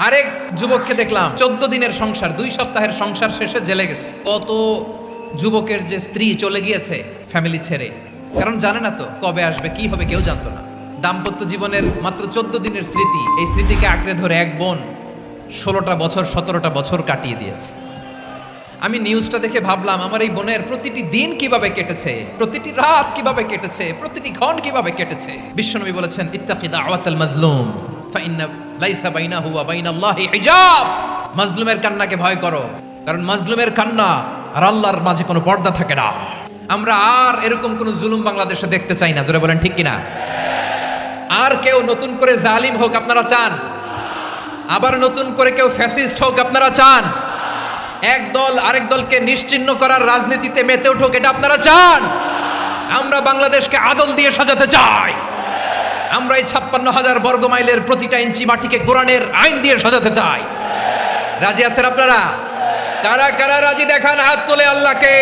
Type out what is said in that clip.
আরেক যুবককে দেখলাম 14 দিনের সংসার, 2 সপ্তাহের সংসার শেষে জেলে গেছে। কত যুবকের যে স্ত্রী চলে গিয়েছে ফ্যামিলি ছেড়ে, কারণ জানে না তো কবে আসবে, কি হবে, কেউ জানতো না। দাম্পত্য জীবনের মাত্র 14 দিনের স্মৃতি, এই স্মৃতিকে আঁকড়ে ধরে এক বোন 16টা বছর 17টা বছর কাটিয়ে দিয়েছে। আমি নিউজটা দেখে ভাবলাম, আমার এই বোনের প্রতিটি দিন কিভাবে কেটেছে, প্রতিটি রাত কিভাবে কেটেছে, প্রতিটি ক্ষণ কিভাবে কেটেছে। বিশ্বনবী বলেছেন, ইত্তাকি দাওয়াতাল মাজলুম ফাইন্না লাইসা বাইনাহু ওয়া বাইনাল্লাহি হিজাব। মাজলুমের কান্নাকে ভয় করো, কারণ মাজলুমের কান্না আর আল্লাহর মাঝে কোনো পর্দা থাকে না। আমরা আর এরকম কোন জুলুম বাংলাদেশে দেখতে চাই না। জোরে বলেন ঠিক কিনা? আর কেউ নতুন করে জালিম হোক আপনারা চান? আবার নতুন করে কেউ ফ্যাসিস্ট হোক আপনারা চান? এক দল আরেক দলকে নিশ্চিহ্ন করার রাজনীতিতে মেতে উঠুক, এটা আপনারা চান? আমরা বাংলাদেশকে আদল দিয়ে সাজাতে চাই। আমরা এই 56,000 বর্গ মাইলের প্রতিটা ইঞ্চি মাটিকে কোরআনের আইন দিয়ে সাজাতে চাই। রাজি আছেন আপনারা? কারা কারা রাজি দেখান হাত তুলে আল্লাহকে।